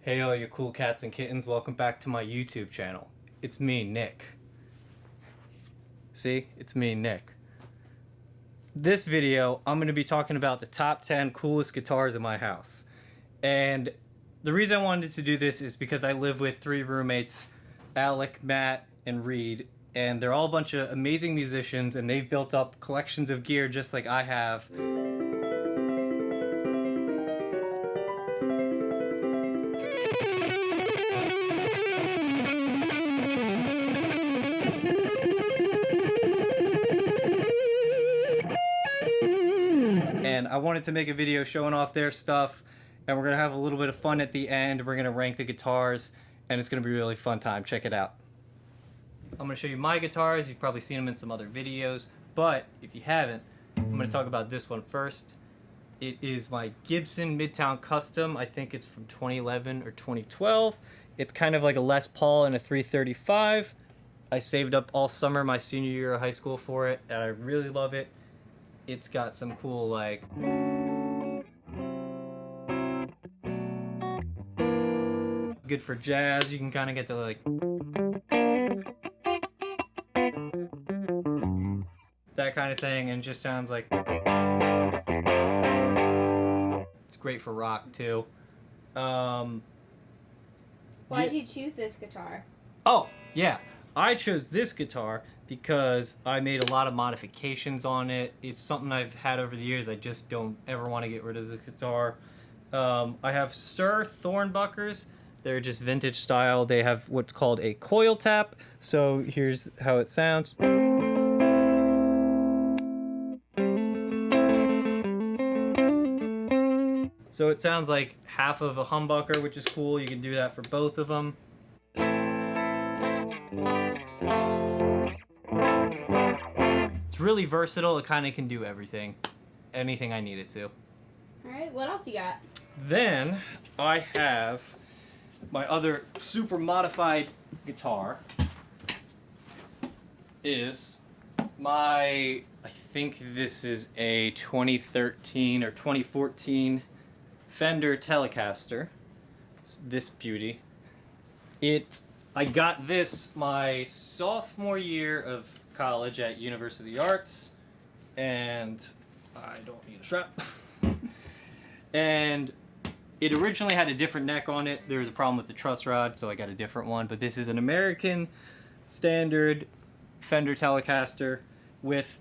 Hey all you cool cats and kittens, welcome back to my YouTube channel. It's me, Nick. See? It's me, Nick. This video, I'm going to be talking about the top 10 coolest guitars in my house. And the reason I wanted to do this is because I live with 3 roommates, Alec, Matt, and Reed. And they're all a bunch of amazing musicians, and they've built up collections of gear just like I have. And I wanted to make a video showing off their stuff, and we're going to have a little bit of fun at the end. We're going to rank the guitars, and it's going to be a really fun time. Check it out. I'm going to show you my guitars. You've probably seen them in some other videos, but if you haven't, I'm going to talk about this one first. It is my Gibson Midtown Custom. I think it's from 2011 or 2012. It's kind of like a Les Paul and a 335. I saved up all summer my senior year of high school for it, and I really love it. It's got some cool, like, good for jazz. You can kind of get to, like, that kind of thing, and it just sounds like it's great for rock too. Why did you choose this guitar? Oh yeah, I chose this guitar because I made a lot of modifications on it. It's something I've had over the years. I just don't ever want to get rid of the guitar. I have Suhr Thornbuckers. They're just vintage style. They have what's called a coil tap. So here's how it sounds. So it sounds like half of a humbucker, which is cool. You can do that for both of them. It's really versatile. It kind of can do everything. Anything I need it to. Alright, what else you got? Then I have my other super modified guitar. Is my, I think this is a 2013 or 2014 Fender Telecaster. This beauty. I got this my sophomore year of college at University of the Arts, and I don't need a strap. And it originally had a different neck on it. There was a problem with the truss rod, so I got a different one. But this is an American standard Fender Telecaster with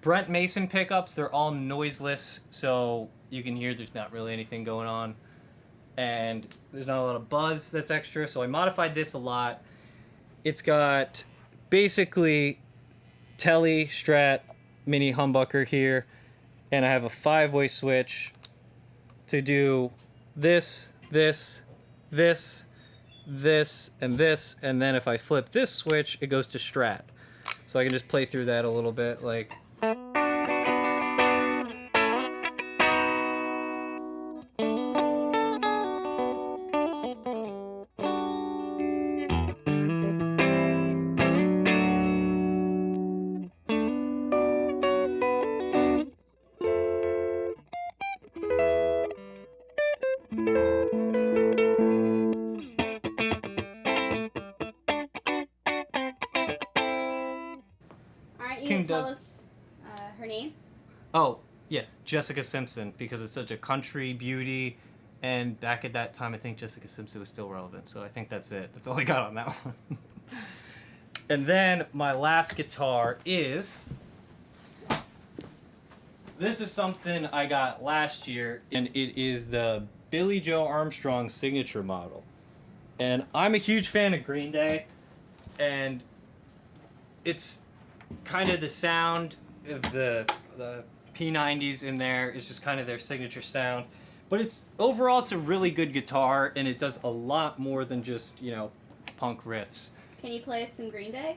Brent Mason pickups. They're all noiseless, so you can hear there's not really anything going on. And there's not a lot of buzz that's extra, so I modified this a lot. It's got basically Tele, Strat, mini humbucker here, and I have a 5-way switch to do this, this, this, this, and this, and then if I flip this switch, it goes to Strat. So I can just play through that a little bit, like. You can tell us her name? Oh, yes, Jessica Simpson, because it's such a country beauty, and back at that time I think Jessica Simpson was still relevant, so I think that's it. That's all I got on that one. And then my last guitar is, this is something I got last year, and it is the Billy Joe Armstrong signature model. And I'm a huge fan of Green Day, and it's kind of the sound of the P90s in there. It's just kind of their signature sound. But overall it's a really good guitar, and it does a lot more than just, you know, punk riffs. Can you play us some Green Day?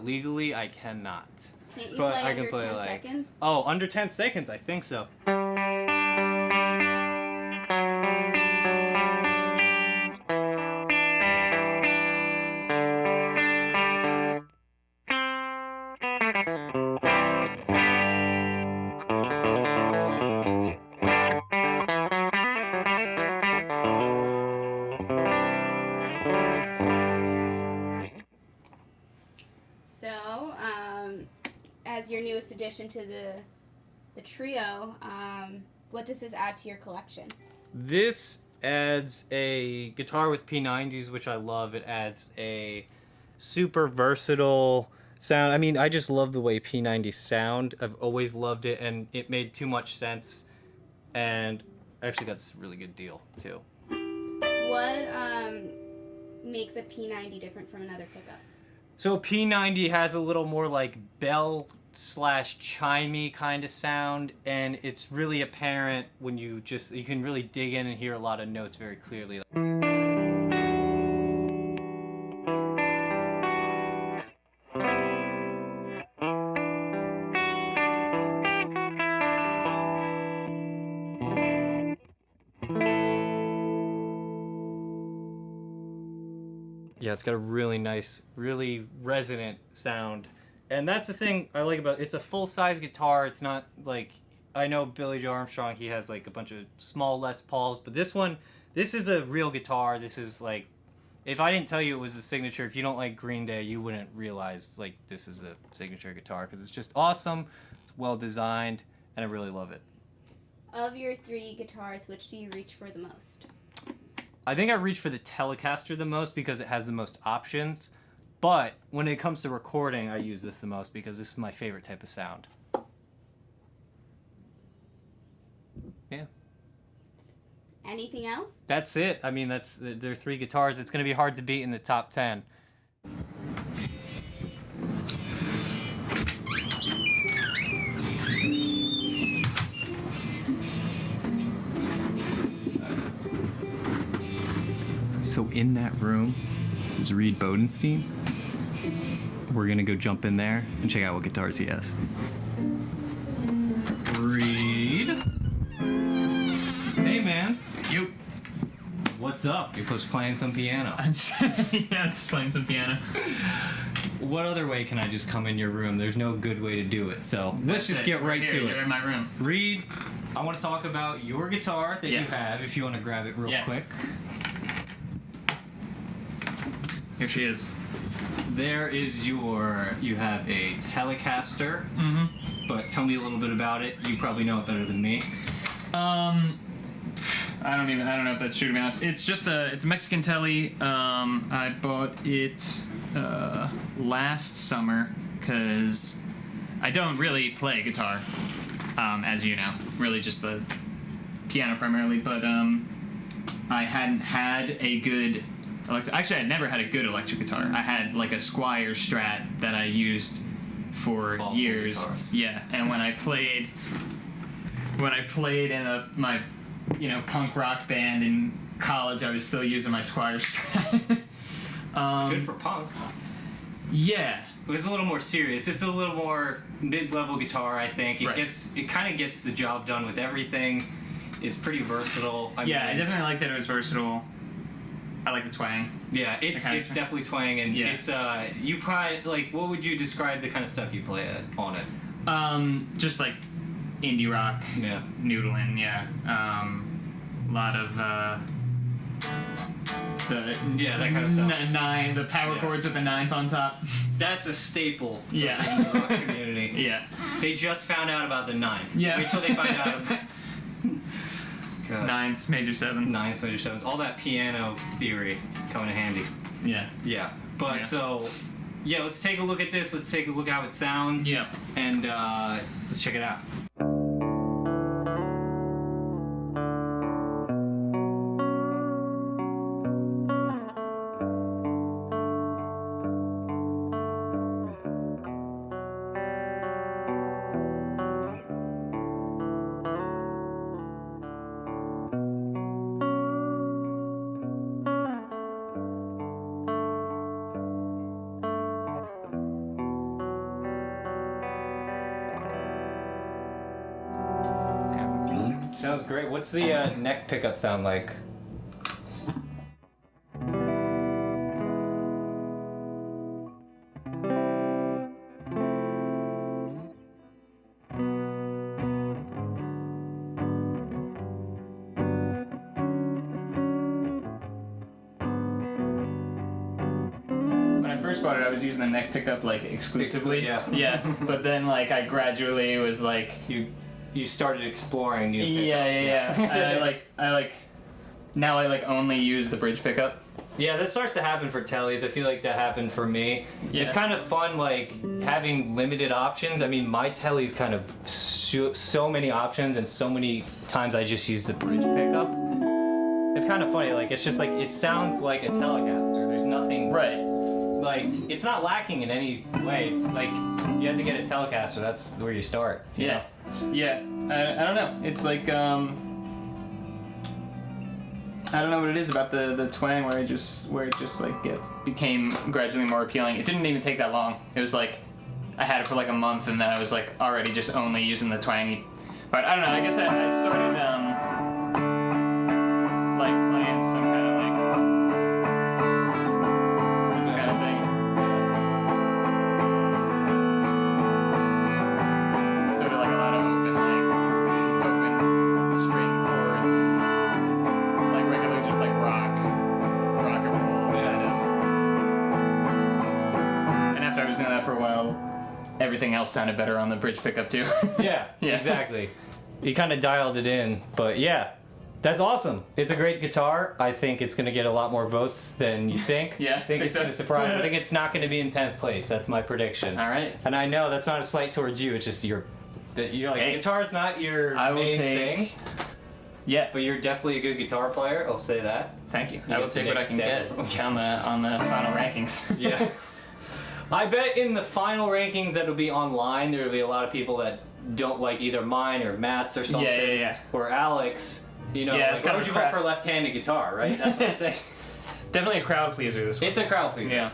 Legally I cannot. Can't you play under 10 seconds? Oh, under 10 seconds, I think so. your newest addition to the trio. What does this add to your collection? This adds a guitar with P90s, which I love. It adds a super versatile sound. I mean, I just love the way P90s sound. I've always loved it, and it made too much sense. And actually, that's a really good deal too. What makes a P90 different from another pickup? So P90 has a little more like bell / chimey kind of sound, and it's really apparent when you can really dig in and hear a lot of notes very clearly. Yeah, it's got a really nice, really resonant sound. And that's the thing I like about it. It's a full-size guitar. It's not like, I know Billy Joe Armstrong, he has like a bunch of small Les Pauls, but this is a real guitar. This is like, if I didn't tell you it was a signature, if you don't like Green Day, you wouldn't realize like this is a signature guitar, because it's just awesome, it's well designed, and I really love it. Of your 3 guitars, which do you reach for the most? I think I reach for the Telecaster the most because it has the most options. But when it comes to recording, I use this the most because this is my favorite type of sound. Yeah. Anything else? That's it. I mean, there are 3 guitars. It's going to be hard to beat in the top 10. So in that room is Reed Bodenstein. We're gonna go jump in there and check out what guitars he has. Reed. Hey man. You. What's up? You're supposed to playing some piano. Yeah, just playing some piano. What other way can I just come in your room? There's no good way to do it, so let's just get right to it. You're in my room. Reed, I want to talk about your guitar that Yeah. you have, if you want to grab it real quick. Here she is. There is you have a Telecaster, but tell me a little bit about it. You probably know it better than me. I don't know if that's true, to be honest. It's just it's a Mexican Tele. I bought it last summer because I don't really play guitar, as you know. Really just the piano primarily, but I hadn't had a good actually, I'd never had a good electric guitar. I had like a Squire Strat that I used for years. Guitars. Yeah, and when I played in my punk rock band in college, I was still using my Squire Strat. Good for punk. Yeah. It was a little more serious. It's a little more mid-level guitar, I think. It kind of gets the job done with everything. It's pretty versatile. I definitely like that it was versatile. I like the twang. Yeah, it's definitely twang, and it's you probably like. What would you describe the kind of stuff you play on it? Just like indie rock. Yeah. Noodling. Yeah. A lot of that kind of stuff. The power chords with the 9th on top. That's a staple. Yeah. In the rock community. Yeah. They just found out about the 9th. Yeah. Wait till they find out about. Gosh. 9ths, major 7ths. 9ths, major 7ths. All that piano theory coming in handy. Yeah. Yeah. But so, yeah, let's take a look at this. Let's take a look at how it sounds. Yeah. And let's check it out. Sounds great. What's the neck pickup sound like? first bought it, I was using the neck pickup like exclusively. Yeah. Yeah. But then like I gradually was like. You started exploring new pickups. Yeah. I like now I like only use the bridge pickup. Yeah, that starts to happen for tellies. I feel like that happened for me. Yeah. It's kind of fun, like, having limited options. I mean, my telly's kind of so many options, and so many times I just use the bridge pickup. It's kind of funny. Like, it's just like, it sounds like a Telecaster. There's nothing... Right. Like, it's not lacking in any way. It's like, you have to get a Telecaster. That's where you start. You know? Yeah. I don't know. It's like, I don't know what it is about the twang where it just like became gradually more appealing. It didn't even take that long. It was like I had it for like a month, and then I was like already just only using the twangy. But I don't know. I guess I started like playing some kind of like this kind of thing. Sort of like a lot of open string chords. Regular, just like rock and roll kind of. And after I was doing that for a while, everything else sounded better on the bridge pickup too. Yeah, exactly. You kind of dialed it in, but yeah, that's awesome. It's a great guitar. I think it's going to get a lot more votes than you think. Yeah, I think it's going to surprise. I think it's not going to be in 10th place. That's my prediction. All right. And I know that's not a slight towards you. It's just you're like, Hey, guitar's not your main thing. Yeah, But you're definitely a good guitar player. I'll say that. thank you. You I will get the take what I next can step. get on the final rankings. Yeah. I bet in the final rankings that'll be online, there'll be a lot of people that don't like either mine or Matt's or something. Yeah. Or Alex. You know, Yeah, like, it's why kind would of you a vote crap- for left-handed guitar, right? That's what I'm saying. Definitely a crowd pleaser, this one. It's a crowd pleaser. Yeah.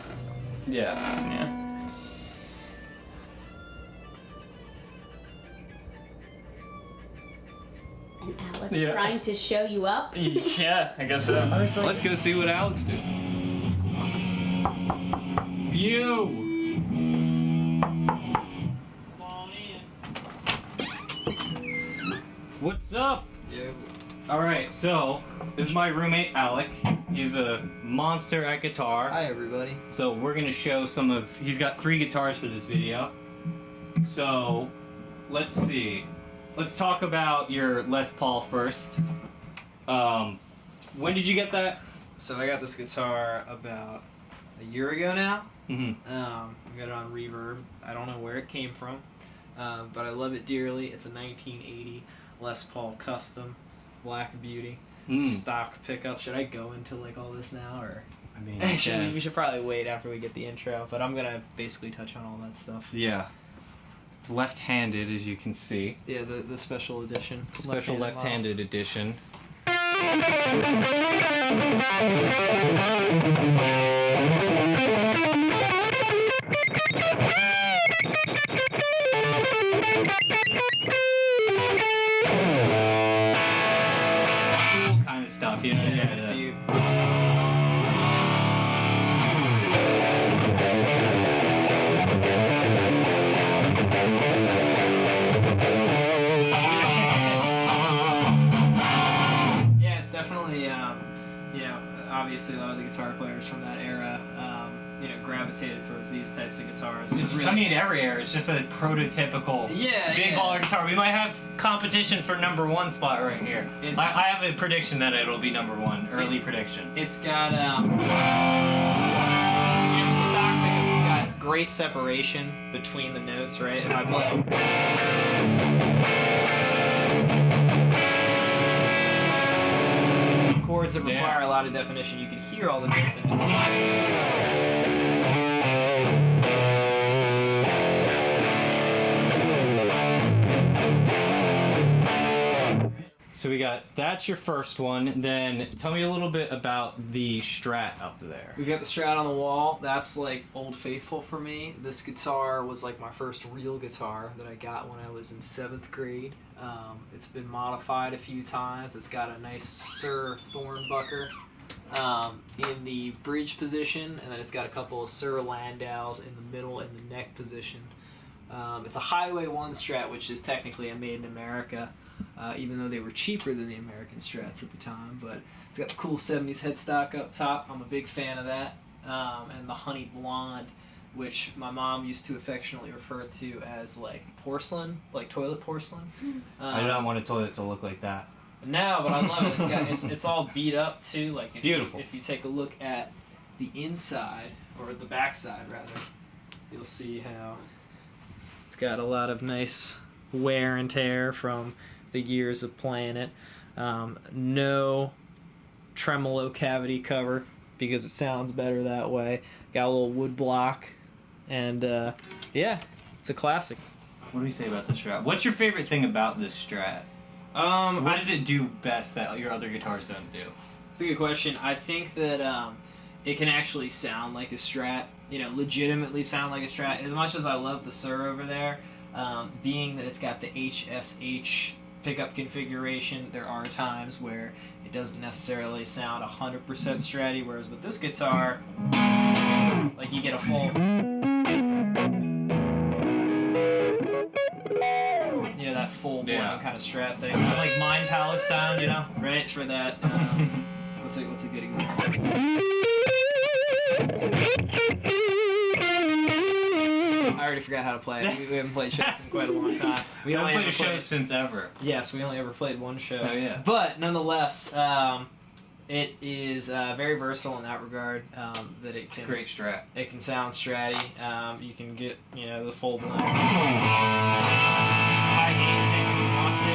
Yeah. Yeah. And Alec Yeah. trying to show you up. Yeah, I guess so. Let's go see what Alex did. You! What's up? Alright, so, this is my roommate, Alec. He's a monster at guitar. Hi everybody. So we're gonna show some of, he's got 3 guitars for this video. So, let's see. Let's talk about your Les Paul first. When did you get that? So I got this guitar about a year ago now. Mm-hmm. I got it on Reverb. I don't know where it came from, but I love it dearly. It's a 1980 Les Paul Custom Black Beauty stock pickup. Should I go into like all this now, or I mean, we should probably wait after we get the intro? But I'm gonna basically touch on all that stuff. Yeah. It's left-handed, as you can see. Yeah, the special edition. Special left-handed edition. Cool kind of stuff, you know? Yeah, if you- Yeah, it's definitely, obviously a lot of the guitar players from that era, gravitated towards these types of guitars. It's, really, I mean, every era. It's just a prototypical big baller guitar. We might have competition for number 1 spot right here. I have a prediction that it'll be number 1. Early prediction. It's got, the stock pickup's got great separation between the notes, right? If I play... chords that require a lot of definition, you can hear all the notes in it. So we got, that's your first one. Then tell me a little bit about the Strat up there. We've got the Strat on the wall. That's like Old Faithful for me. This guitar was like my first real guitar that I got when I was in 7th grade. It's been modified a few times. It's got a nice Suhr Thornbucker in the bridge position, and then it's got a couple of Suhr Landaus in the middle in the neck position. It's a Highway 1 Strat, which is technically a made in America, even though they were cheaper than the American Strats at the time. But it's got the cool 70s headstock up top. I'm a big fan of that. and the honey blonde, which my mom used to affectionately refer to as like porcelain, like toilet porcelain. I do not want a toilet to look like that. No, but I love it. It's all beat up too. Like Beautiful. If you take a look at the inside, or the backside rather, you'll see how it's got a lot of nice wear and tear from the years of playing it. No tremolo cavity cover because it sounds better that way. Got a little wood block, and yeah, it's a classic. What do you say about the Strat? What's your favorite thing about this Strat? What does it do best that your other guitars don't do? It's a good question. I think that it can actually sound like a Strat, legitimately sound like a Strat. As much as I love the Suhr over there, being that it's got the HSH pickup configuration, there are times where it doesn't necessarily sound 100% Stratty, whereas with this guitar, like you get a full... that full blown kind of Strat thing. Like Mind Palace sound, Right, for that. What's a good example? I already forgot how to play it. We haven't played shows in quite a long time. We haven't played a show since ever. Yes, we only ever played one show. Oh, yeah. But nonetheless, it is very versatile in that regard. That it can Great Strat. It can sound Stratty. You can get the full blend. High gain thing if you want to.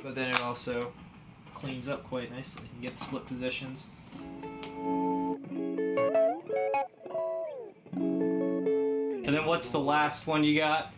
But then it also cleans up quite nicely. You get the split positions. And then what's the last one you got?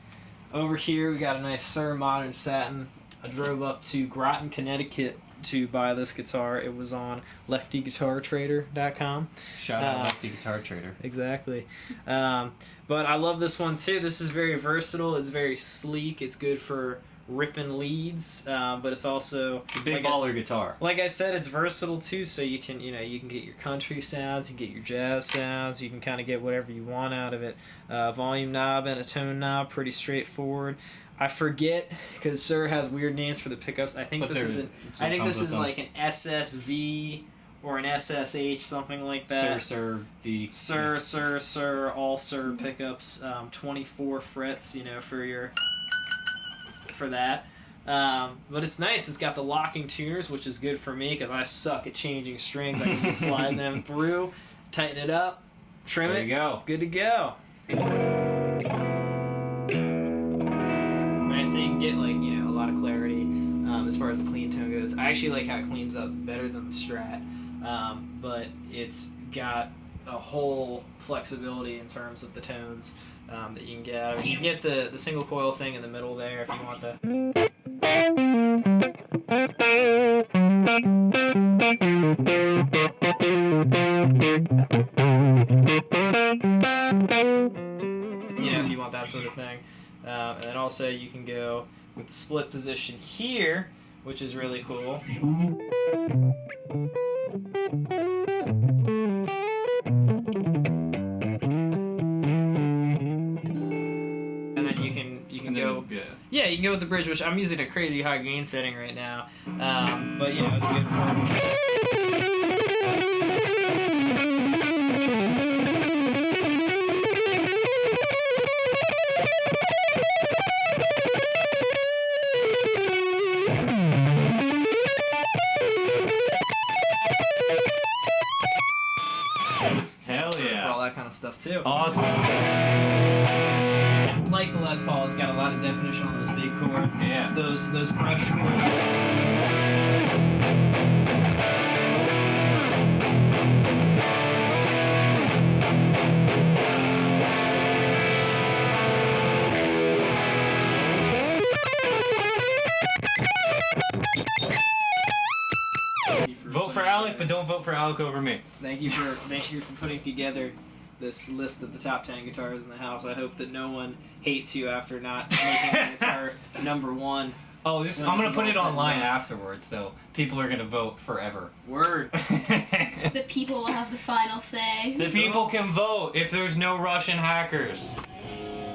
Over here we got a nice Suhr Modern Satin. I drove up to Groton, Connecticut to buy this guitar. It was on leftyguitartrader.com. Shout out Lefty Guitar Trader. Exactly. But I love this one too. This is very versatile. It's very sleek. It's good for ripping leads, but it's also It's a big baller guitar. Like I said, it's versatile too. So you can get your country sounds, you can get your jazz sounds, you can kind of get whatever you want out of it. Volume knob and a tone knob, pretty straightforward. I forget because Suhr has weird names for the pickups. I think this is like an SSV or an SSH, something like that. Suhr, V. Suhr, all Suhr pickups. 24 frets, for that. But it's nice. It's got the locking tuners, which is good for me because I suck at changing strings. I can just slide them through, tighten it up, trim it. There you go. Good to go. Right, so you can get a lot of clarity as far as the clean tone goes. I actually like how it cleans up better than the Strat, but it's got a whole flexibility in terms of the tones that you can get out of it. You can get the single coil thing in the middle there if you want the... if you want that sort of thing. And then also you can go with the split position here, which is really cool. And then you can go... Yeah, you can go with the bridge, which I'm using a crazy high gain setting right now. But, it's good for... Hell yeah. For all that kind of stuff, too. Awesome. Like the Les Paul, it's got a lot of definition on those big chords. Yeah. Those brush chords. Vote for Alec, but don't vote for Alec over me. Thank you for putting together this list of the top 10 guitars in the house. I hope that no one hates you after not making the guitar number one. Oh, this When I'm this gonna is put all it said and online done. afterwards, so people are gonna vote forever. Word. The people will have the final say. The people can vote if there's no Russian hackers.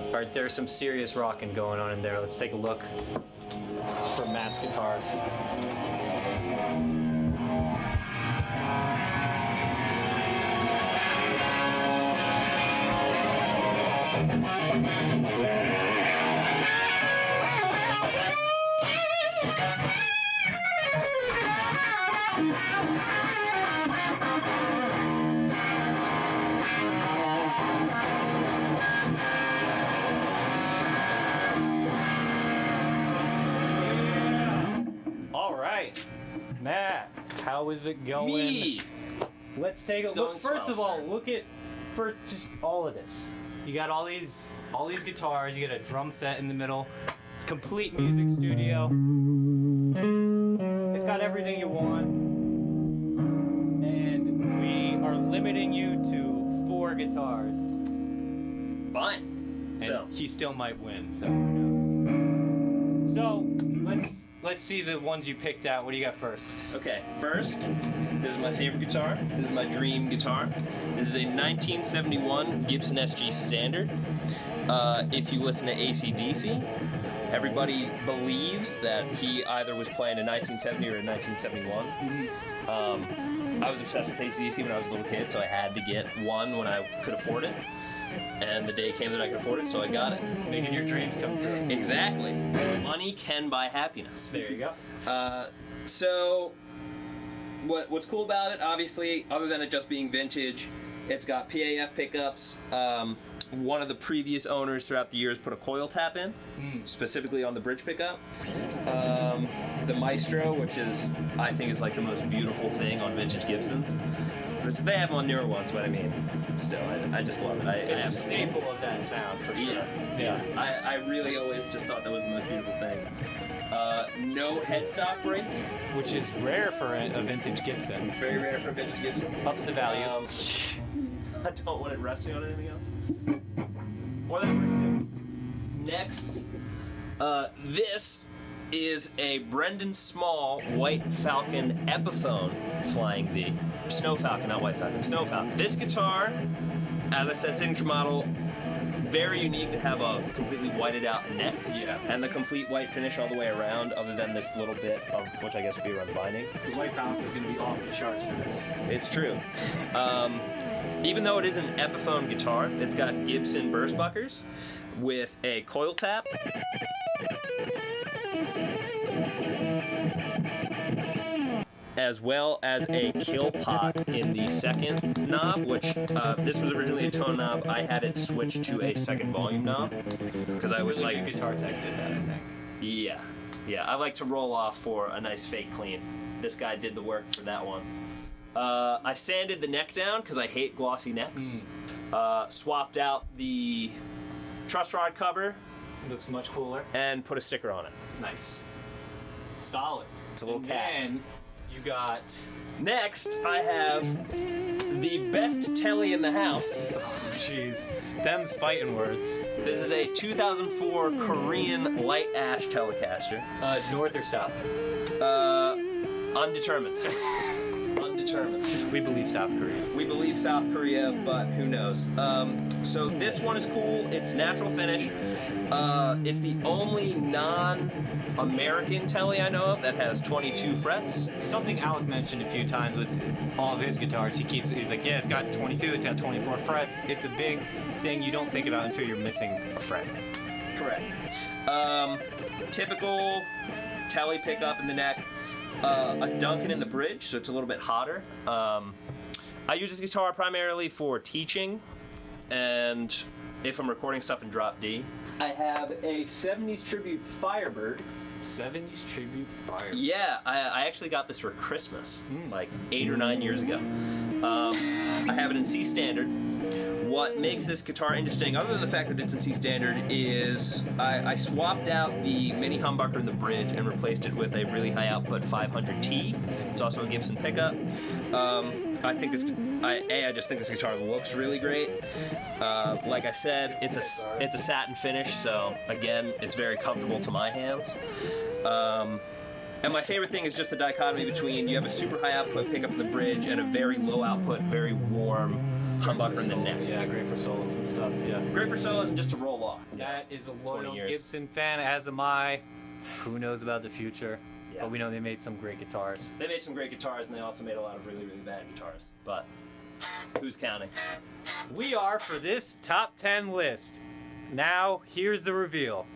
Alright, there's some serious rocking going on in there. Let's take a look for Matt's guitars. Alright, Matt, how is it going? Me. Let's take a It's look. going First swell, of all, sir. look at for just all of this. You got all these guitars. You got a drum set in the middle. It's a complete music studio. It's got everything you want, and we are limiting you to 4 guitars. Fine. And So, he still might win. So who knows? So let's see the ones you picked out. What do you got first? okay. First, this is my favorite guitar. This is my dream guitar. This is a 1971 Gibson SG Standard. If you listen to AC/DC, everybody believes that he either was playing in 1970 or in 1971. I was obsessed with AC/DC when I was a little kid, so I had to get one when I could afford it. And the day came that I could afford it, so I got it. Making your dreams come true. Exactly. Money can buy happiness. There you go. So, what's cool about it, obviously, other than it just being vintage, it's got PAF pickups. One of the previous owners throughout the years put a coil tap in, specifically on the bridge pickup. The Maestro, which I think is like the most beautiful thing on vintage Gibsons. They have them on newer ones, but I mean, still, I just love it. It's a staple of that sound for sure. Yeah. I really always just thought that was the most beautiful thing. No headstock break. Which is rare for a vintage Gibson. Very rare for a vintage Gibson. Ups the value. I don't want it resting on anything else. Or that works too. Next, this is a Brendan Small White Falcon Epiphone Flying V. Snow Falcon, not White Falcon. Snow Falcon. This guitar, as I said, signature model, very unique to have a completely whited out neck. Yeah. And the complete white finish all the way around, other than this little bit of, which I guess would be around the binding. The white balance is going to be off the charts for this. It's true. Even though it is an Epiphone guitar, it's got Gibson burst buckers with a coil tap. As well as a kill pot in the second knob, which this was originally a tone knob. I had it switched to a second volume knob because I was like, Guitar Tech did that, I think. yeah, I like to roll off for a nice fake clean. This guy did the work for that one. I sanded the neck down because I hate glossy necks. Swapped out the truss rod cover It looks much cooler. and put a sticker on it. Nice. Solid. It's a little And cat. then you got... Next, I have the best telly in the house. Jeez. Them's fighting words. This is a 2004 Korean light ash Telecaster. North or south? Undetermined. Undetermined. We believe South Korea. We believe South Korea, but who knows? So this one is cool. It's natural finish. It's the only non-American telly I know of that has 22 frets. Something Alec mentioned a few times with all of his guitars. He's like, yeah, it's got 22, it's got 24 frets. It's a big thing you don't think about until you're missing a fret. Correct. Typical telly pickup in the neck. A Duncan in the bridge, so it's a little bit hotter. I use this guitar primarily for teaching, and if I'm recording stuff in drop D. I have a 70s tribute Firebird. 70s tribute fire. Yeah, I actually got this for Christmas, like 8 or 9 years ago. I have it in C standard. What makes this guitar interesting, other than the fact that it's in C standard, is I swapped out the mini humbucker in the bridge and replaced it with a really high output 500T. It's also a Gibson pickup. I just think this guitar looks really great. Like I said, it's a satin finish, so again, it's very comfortable to my hands. And my favorite thing is just the dichotomy between you have a super high output pickup in the bridge and a very low output, very warm humbucker in the neck. Yeah, great for solos and stuff. Yeah. Great for solos and just to roll off. That is a 20 loyal years. Gibson fan, as am I. Who knows about the future? Yeah. But we know they made some great guitars. They made some great guitars and they also made a lot of really, really bad guitars. But who's counting? We are for this top 10 list. Now, here's the reveal.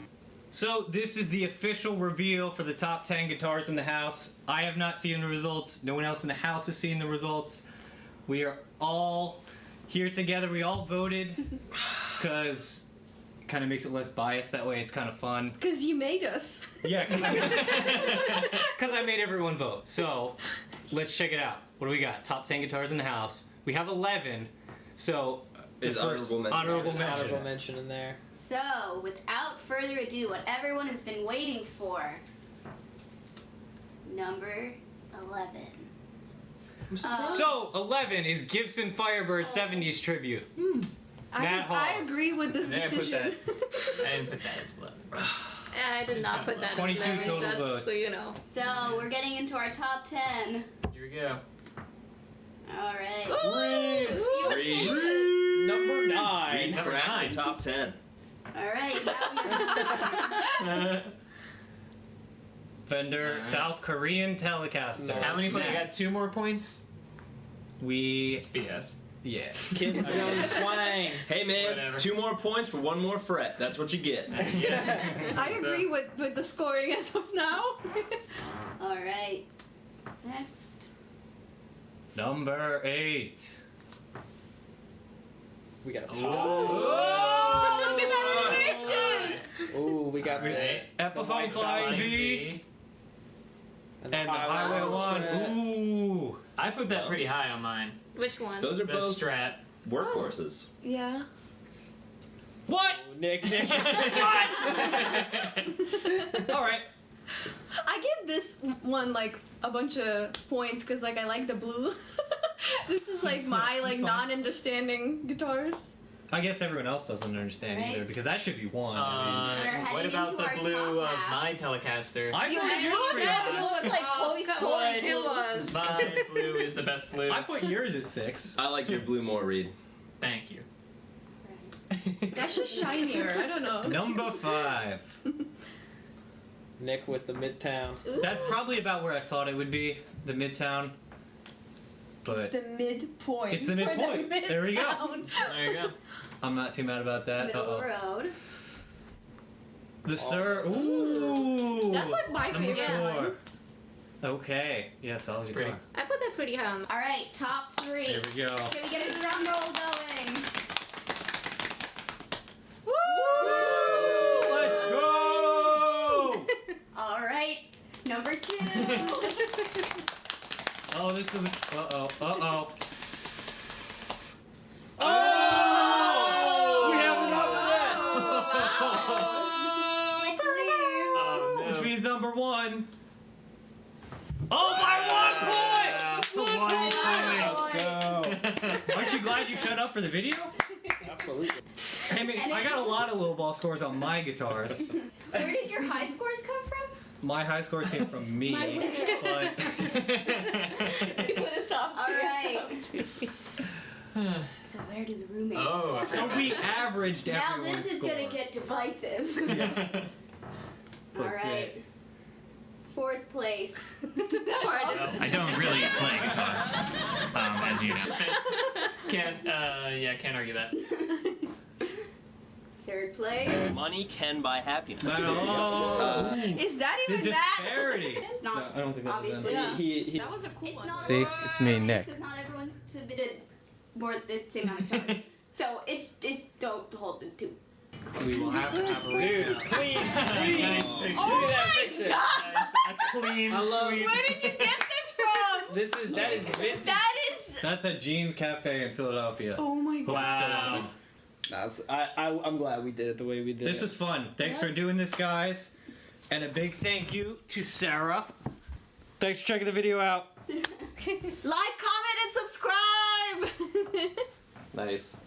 So, this is the official reveal for the top 10 guitars in the house. I have not seen the results. No one else in the house has seen the results. We are all here together. We all voted because it kind of makes it less biased that way. It's kind of fun. Because you made us. Yeah, because I made everyone vote. So, let's check it out. What do we got? Top 10 guitars in the house. We have 11. So, Is honorable mention. honorable mention. Honorable mention in there. So, without further ado, what everyone has been waiting for. Number 11. So, 11 is Gibson Firebird 70s tribute. Matt Halls. I agree with this I put decision. I didn't put that as 11. I did not put that 22 in there, total just votes. so you know. So, we're getting into our top 10. Here we go. Alright. Reed. Number 9. Reed Number cracked 9. the top 10. Alright, Fender South Korean Telecaster. How many points? I got 2 more points? We, It's BS. yeah. Kim Jong Twang. Hey man, Whatever. 2 more points for 1 more fret. That's what you get. I agree with the scoring as of now. Alright. Next. Number 8. We got a top. Oh, look at that animation! Ooh, we got the Epiphone Flying V and the Highway 1. Ooh. I put that pretty high on mine. Which one? Those are The both Strat. workhorses. Yeah. What? Nick. Alright. I give this one like a bunch of points because like I like the blue. This is like my like fine. non-understanding guitars. I guess everyone else doesn't understand Right. either because that should be 1. I We're heading What about into the our blue top of half. my Telecaster? mean, I You voted had yours yours pretty there. high. It looks like Toy come Story on, blue. it was. My blue is the best blue. I put yours at 6. I like your blue more, Reed. Thank you. That's just shinier. I don't know. Number 5. Nick with the Midtown. That's probably about where I thought it would be, the Midtown. But It's the midpoint. It's the for midpoint. There we go. Midtown. There you go. I'm not too mad about that. Middle of the Uh-oh. road. The Suhr. Ooh. That's like my Number favorite 4. one. Okay. Yes, I'll That's get pretty. going. I put that pretty high on. Alright, top 3. Here we go. Can we get a drum roll going? Woo! Let's go! Alright, number 2. Oh, this is. Uh-oh. Uh-oh. Oh! We have an upset! Which leaves. Oh, no. Which means number 1. Oh, by 1 point! 1 point! Let's go. Aren't you glad you showed up for the video? Absolutely. Hey, man, I got a lot of low ball scores on my guitars. Where did your high scores come from? My high scores came from me, but He put his top Alright. So where do the roommates Oh, go? so we averaged Now everyone's this is score. gonna get divisive. Yeah. Let's Alright. 4th place. I don't really play guitar, as you know. Can't argue that. 3rd place. Money can buy happiness. No. Is that The even that? disparity. It's not. No, I don't think that was obviously. Yeah. He's That was a cool It's one. not. See, it's me and Nick. Because not everyone submitted more the same amount of time. So it's don't hold them too. We will have to have a recount. Please. Nice picture. Oh my god! A clean I love- sweep. Where did you get this from? That is vintage. That is. That's at Jean's Cafe in Philadelphia. Oh my god. Wow. I'm glad we did it the way we did This it. was fun. Thanks for doing this, guys. And a big thank you to Sarah. Thanks for checking the video out. Like, comment, and subscribe. Nice.